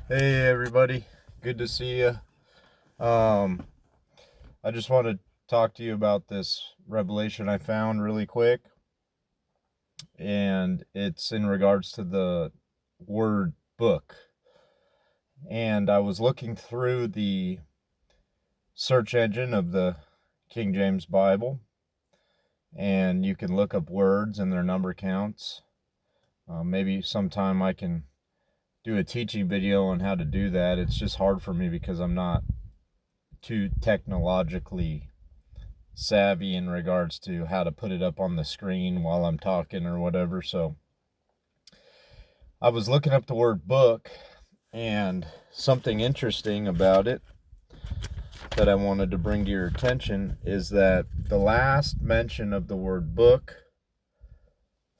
Hey everybody, good to see you. I just want to talk to you about this revelation I found really quick, and it's in regards to the word book. And I was looking through the search engine of the King James Bible, and you can look up words and their number counts. Maybe sometime I can do a teaching video on how to do that. It's just hard for me because I'm not too technologically savvy in regards to how to put it up on the screen while I'm talking or whatever. So I was looking up the word book, and something interesting about it that I wanted to bring to your attention is that the last mention of the word book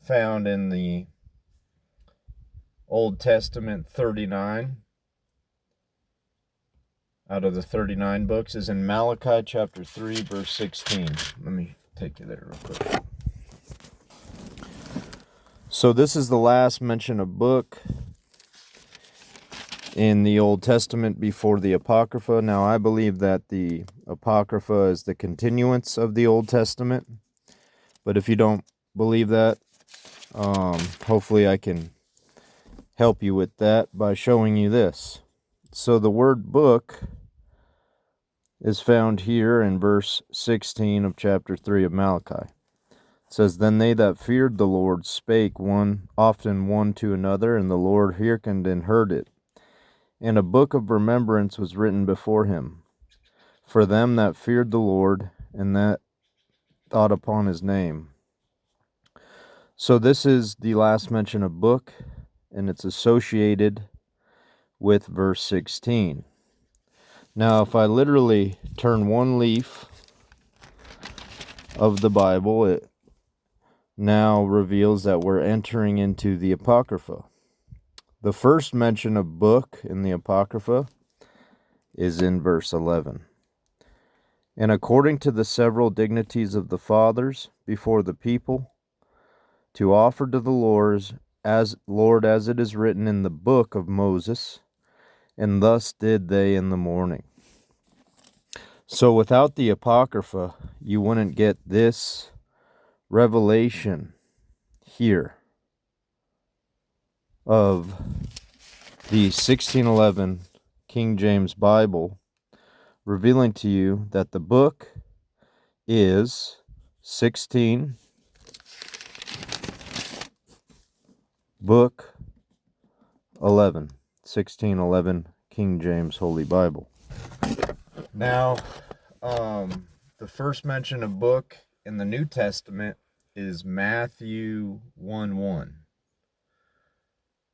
found in the Old Testament 39 out of the 39 books is in Malachi chapter 3 verse 16. Let me take you there real quick. So this is the last mention of book in the Old Testament before the Apocrypha. Now, I believe that the Apocrypha is the continuance of the Old Testament. But if you don't believe that, hopefully I can help you with that by showing you this. So the word book is found here in verse 16 of chapter 3 of Malachi. It says, "Then they that feared the Lord spake often one to another, and the Lord hearkened and heard it. And a book of remembrance was written before him, for them that feared the Lord, and that thought upon his name." So this is the last mention of book, and it's associated with verse 16. Now, if I literally turn one leaf of the Bible, it now reveals that we're entering into the Apocrypha. The first mention of book in the Apocrypha is in verse 11. "And according to the several dignities of the fathers before the people, to offer to the Lord as it is written in the book of Moses, and thus did they in the morning." So without the Apocrypha, you wouldn't get this revelation here of the 1611 King James Bible, revealing to you that the book is 16, book 11, 1611 King James Holy Bible. Now, the first mention of book in the New Testament is Matthew 1:1,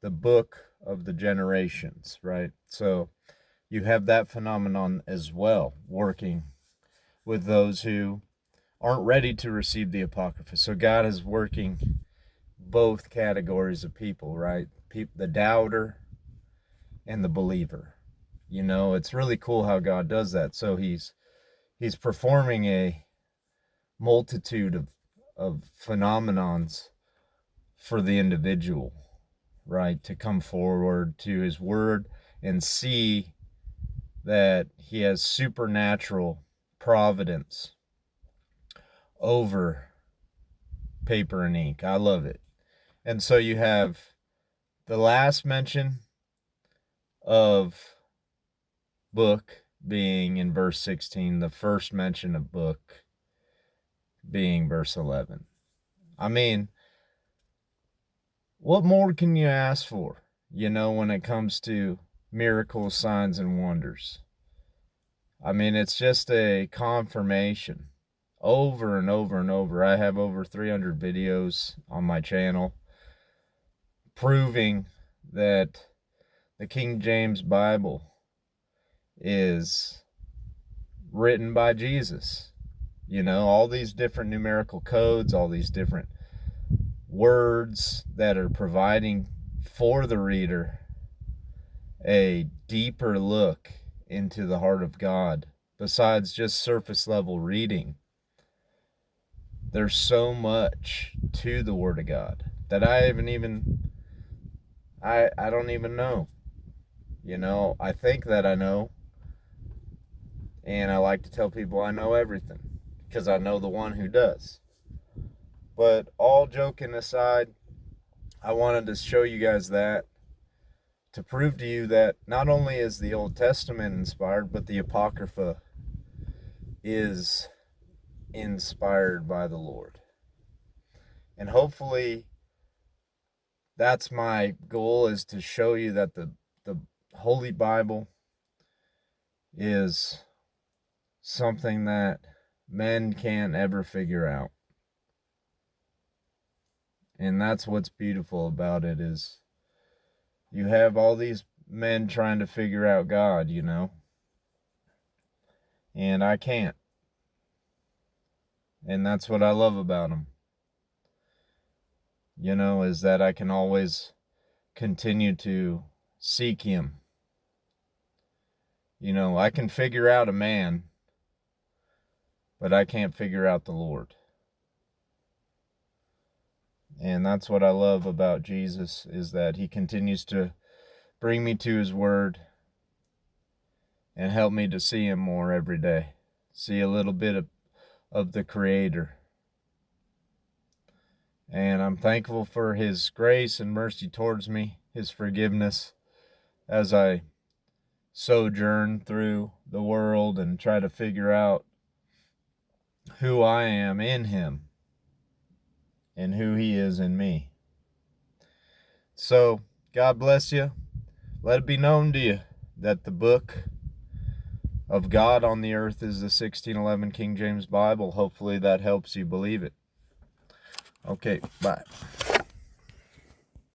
the book of the generations, right? So you have that phenomenon as well, working with those who aren't ready to receive the Apocrypha. So God is working both categories of people, right? The doubter and the believer. You know, it's really cool how God does that. So he's performing a multitude of phenomenons for the individual, right? To come forward to his word and see that he has supernatural providence over paper and ink. I love it. And so you have the last mention of book being in verse 16, the first mention of book being verse 11. I mean, what more can you ask for, you know, when it comes to miracles, signs, and wonders? I mean, it's just a confirmation over and over and over. I have over 300 videos on my channel proving that the King James Bible is written by Jesus. You know, all these different numerical codes, all these different words that are providing for the reader a deeper look into the heart of God, besides just surface level reading. There's so much to the Word of God that I don't even know. You know, I think that I know, and I like to tell people I know everything because I know the one who does. But all joking aside, I wanted to show you guys that to prove to you that not only is the Old Testament inspired, but the Apocrypha is inspired by the Lord. And hopefully that's my goal, is to show you that the Holy Bible is something that men can't ever figure out. And that's what's beautiful about it, is you have all these men trying to figure out God, you know, and I can't. And that's what I love about them, you know, is that I can always continue to seek him. You know, I can figure out a man, but I can't figure out the Lord. And that's what I love about Jesus, is that he continues to bring me to his word and help me to see him more every day. See a little bit of the Creator. And I'm thankful for his grace and mercy towards me, his forgiveness, as I sojourn through the world and try to figure out who I am in him and who he is in me. So, God bless you. Let it be known to you that the book of God on the earth is the 1611 King James Bible. Hopefully that helps you believe it. Okay, bye.